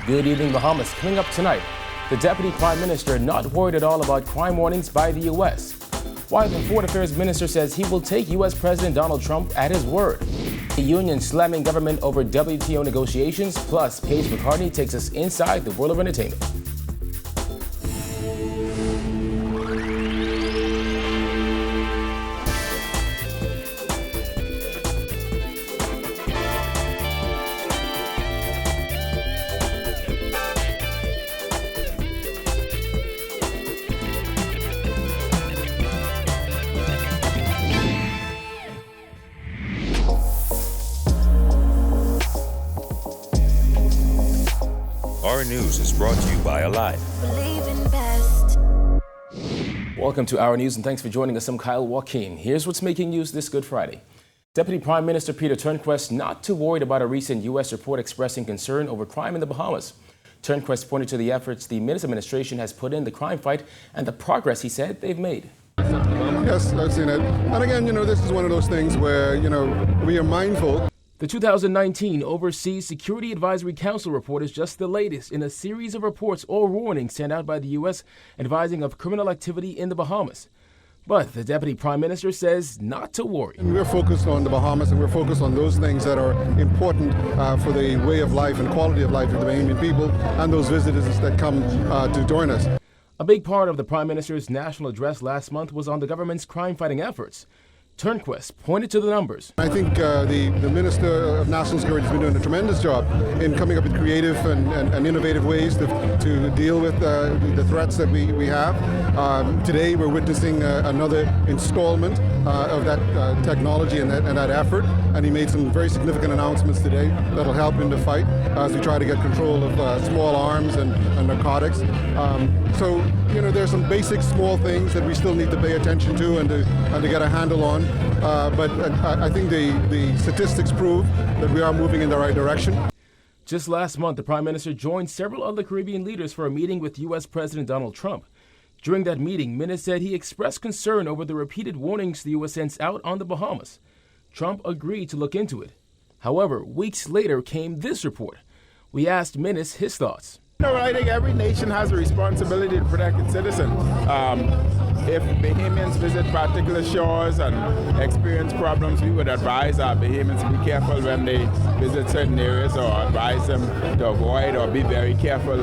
Good evening, Bahamas. Coming up tonight, the Deputy Prime Minister not worried at all about crime warnings by the U.S., while the Foreign Affairs Minister says he will take U.S. President Donald Trump at his word. The union slamming government over WTO negotiations, plus Paige McCartney takes us inside the world of entertainment. Our News is brought to you by Alive. Welcome to Our News and thanks for joining us. I'm Kyle Joaquin. Here's what's making news this Good Friday. Deputy Prime Minister Peter Turnquist not too worried about a recent U.S. report expressing concern over crime in the Bahamas. Turnquist pointed to the efforts the Minnis administration has put in the crime fight and the progress he said they've made. Yes, I've seen it. And again, this is one of those things where, we are mindful. The 2019 Overseas Security Advisory Council report is just the latest in a series of reports or warnings sent out by the U.S. advising of criminal activity in the Bahamas. But the Deputy Prime Minister says not to worry. And we're focused on the Bahamas and we're focused on those things that are important for the way of life and quality of life of the Bahamian people and those visitors that come to join us. A big part of the Prime Minister's national address last month was on the government's crime-fighting efforts. Turnquist pointed to the numbers. I think the Minister of National Security has been doing a tremendous job in coming up with creative and innovative ways to deal with the threats that we have. Today we're witnessing another installment of that technology and that effort, and he made some very significant announcements today that will help in the fight as we try to get control of small arms and narcotics. So there's some basic small things that we still need to pay attention to and to get a handle on. But I think the statistics prove that we are moving in the right direction. Just last month, the Prime Minister joined several other Caribbean leaders for a meeting with U.S. President Donald Trump. During that meeting, Minnis said he expressed concern over the repeated warnings the U.S. sends out on the Bahamas. Trump agreed to look into it. However, weeks later came this report. We asked Minnis his thoughts. I think every nation has a responsibility to protect its citizens. If Bahamians visit particular shores and experience problems, we would advise our Bahamians to be careful when they visit certain areas, or advise them to avoid or be very careful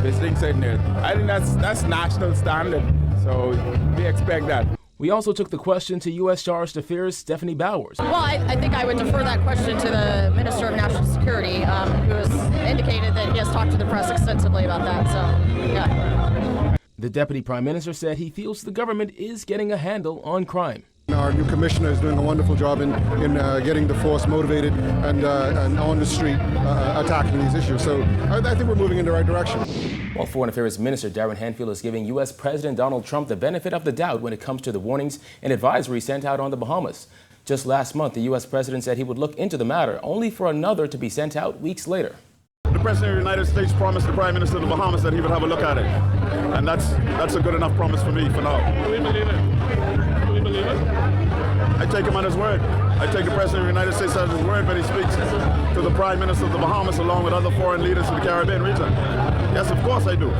visiting certain areas. I think that's national standard, so we expect that. We also took the question to U.S. Chargé d'Affaires Stephanie Bowers. Well, I think I would defer that question to the Minister of National Security, who has indicated that he has talked to the press extensively about that. So, yeah. The Deputy Prime Minister said he feels the government is getting a handle on crime. Our new commissioner is doing a wonderful job in getting the force motivated and on the street attacking these issues. So I think we're moving in the right direction. While Foreign Affairs Minister Darren Hanfield is giving U.S. President Donald Trump the benefit of the doubt when it comes to the warnings and advisories sent out on the Bahamas. Just last month, the U.S. President said he would look into the matter, only for another to be sent out weeks later. The President of the United States promised the Prime Minister of the Bahamas that he would have a look at it. And that's a good enough promise for me for now. Do we believe it? Do we believe it? I take him on his word. I take the President of the United States on his word when he speaks to the Prime Minister of the Bahamas along with other foreign leaders in the Caribbean region. Yes, of course I do.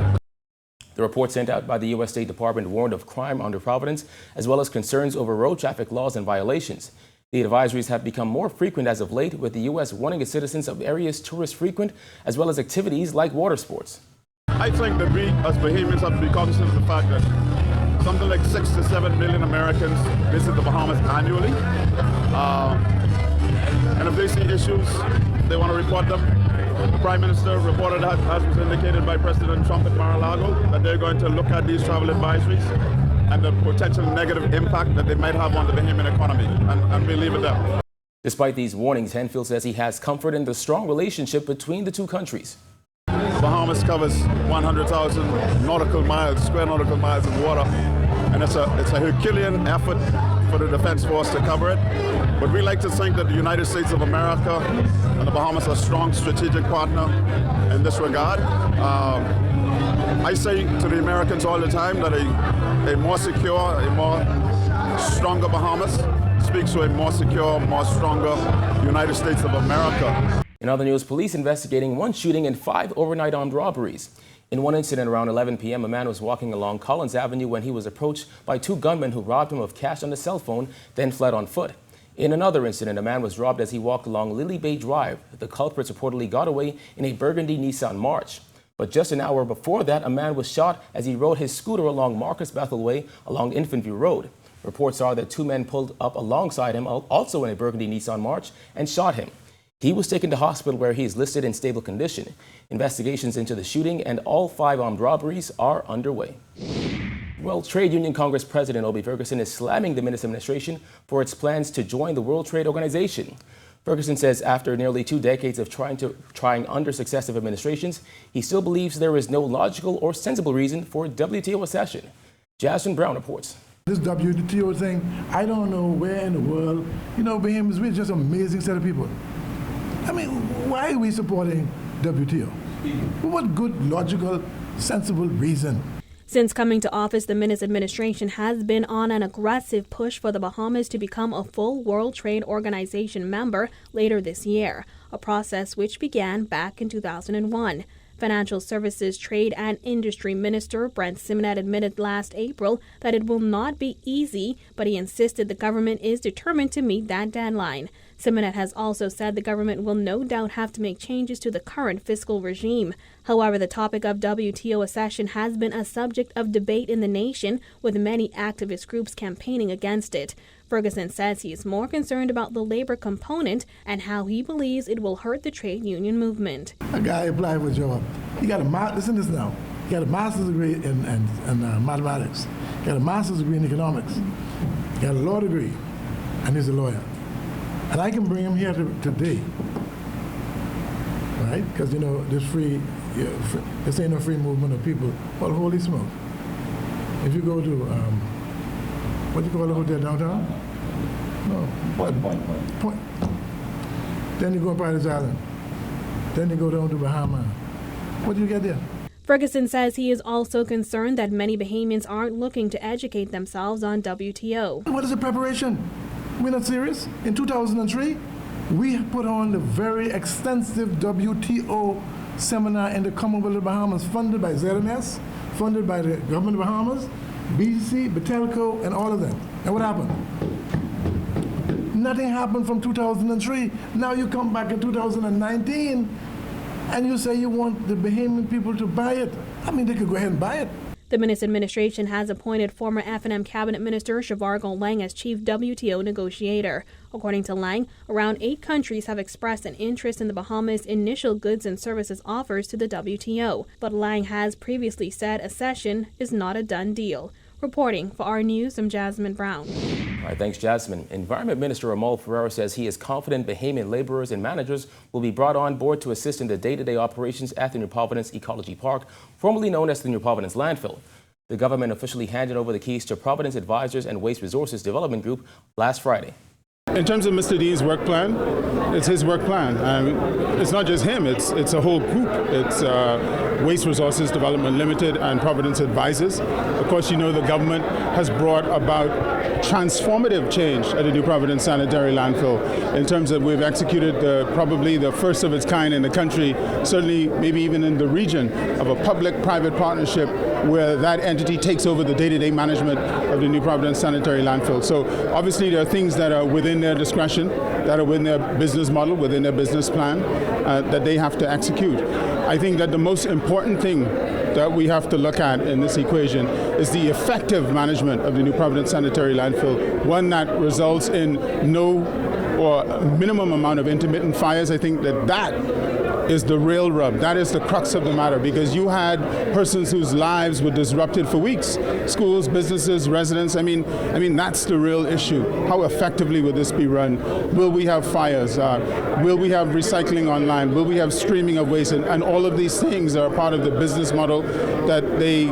The report sent out by the U.S. State Department warned of crime under Providence, as well as concerns over road traffic laws and violations. The advisories have become more frequent as of late, with the U.S. warning its citizens of areas tourists frequent, as well as activities like water sports. I think that we, as Bahamians, have to be cognizant of the fact that something like 6 to 7 million Americans visit the Bahamas annually. And if they see issues, they want to report them. The Prime Minister reported, as was indicated by President Trump at Mar-a-Lago, that they're going to look at these travel advisories and the potential negative impact that they might have on the Bahamian economy, and we leave it there. Despite these warnings, Hanfield says he has comfort in the strong relationship between the two countries. The Bahamas covers 100,000 square nautical miles of water, and it's a Herculean effort for the Defense Force to cover it. But we like to think that the United States of America and the Bahamas are a strong strategic partner in this regard. I say to the Americans all the time that a more secure, a more stronger Bahamas speaks to a more secure, more stronger United States of America. In other news, police investigating one shooting and 5 overnight armed robberies. In one incident around 11 p.m., a man was walking along Collins Avenue when he was approached by 2 gunmen who robbed him of cash and a cell phone, then fled on foot. In another incident, a man was robbed as he walked along Lily Bay Drive. The culprits reportedly got away in a burgundy Nissan March. But just an hour before that, a man was shot as he rode his scooter along Marcus Bethel Way along Infant View Road. Reports are that 2 men pulled up alongside him, also in a burgundy Nissan March, and shot him. He was taken to hospital where he is listed in stable condition. Investigations into the shooting and all 5 armed robberies are underway. Well, Trade Union Congress President Obie Ferguson is slamming the Minnis administration for its plans to join the World Trade Organization. Ferguson says after nearly 2 decades of trying under successive administrations, he still believes there is no logical or sensible reason for WTO accession. Jasmine Brown reports. This WTO thing, I don't know where in the world, Bahamians, we're just an amazing set of people. I mean, why are we supporting WTO? What good, logical, sensible reason? Since coming to office, the Minnis administration has been on an aggressive push for the Bahamas to become a full World Trade Organization member later this year, a process which began back in 2001. Financial Services, Trade and Industry Minister Brent Simonet admitted last April that it will not be easy, but he insisted the government is determined to meet that deadline. Simonet has also said the government will no doubt have to make changes to the current fiscal regime. However, the topic of WTO accession has been a subject of debate in the nation, with many activist groups campaigning against it. Ferguson says he is more concerned about the labor component and how he believes it will hurt the trade union movement. A guy applied for a job. He got listen to this now. He got a master's degree in mathematics. He got a master's degree in economics. He got a law degree, and he's a lawyer. And I can bring him here today, right? Because, there's this ain't no free movement of people. Well, holy smoke. If you go to, what do you call the hotel downtown? No. Point. Then you go to Paradise Island. Then you go down to Bahamas. What do you get there? Ferguson says he is also concerned that many Bahamians aren't looking to educate themselves on WTO. What is the preparation? We're not serious. In 2003, we put on the very extensive WTO seminar in the Commonwealth of Bahamas, funded by ZMS, funded by the government of Bahamas, BC, Batelco, and all of them. And what happened? Nothing happened from 2003. Now you come back in 2019 and you say you want the Bahamian people to buy it. I mean, they could go ahead and buy it. The Minnis administration has appointed former F&M cabinet minister Shavargal Lang as chief WTO negotiator. According to Lang, around 8 countries have expressed an interest in the Bahamas' initial goods and services offers to the WTO. But Lang has previously said accession is not a done deal. Reporting for our news, I'm Jasmine Brown. All right, thanks, Jasmine. Environment Minister Amal Ferreira says he is confident Bahamian laborers and managers will be brought on board to assist in the day-to-day operations at the New Providence Ecology Park, formerly known as the New Providence Landfill. The government officially handed over the keys to Providence Advisors and Waste Resources Development Group last Friday. In terms of Mr. Dean's work plan, it's his work plan. It's not just him, it's a whole group. It's Waste Resources Development Limited and Providence Advisors. Of course, the government has brought about transformative change at the New Providence Sanitary Landfill in terms of we've executed probably the first of its kind in the country, certainly maybe even in the region, of a public-private partnership where that entity takes over the day-to-day management of the New Providence Sanitary Landfill. So obviously there are things that are within their discretion, that are within their business model, within their business plan, that they have to execute. I think that the most important thing that we have to look at in this equation is the effective management of the New Providence Sanitary Landfill, one that results in no or minimum amount of intermittent fires. I think that is the real rub. That is the crux of the matter, because you had persons whose lives were disrupted for weeks. Schools, businesses, residents. I mean, that's the real issue. How effectively will this be run? Will we have fires? Will we have recycling online? Will we have streaming of waste? And all of these things are part of the business model that they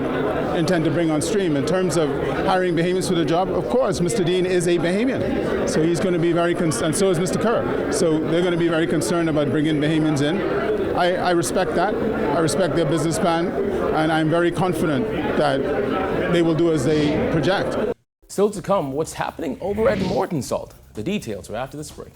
intend to bring on stream. In terms of hiring Bahamians for the job, of course, Mr. Dean is a Bahamian. So he's going to be very concerned, and so is Mr. Kerr. So they're going to be very concerned about bringing Bahamians in. I respect that. I respect their business plan, and I'm very confident that they will do as they project. Still to come, what's happening over at Morton Salt? The details are after this break.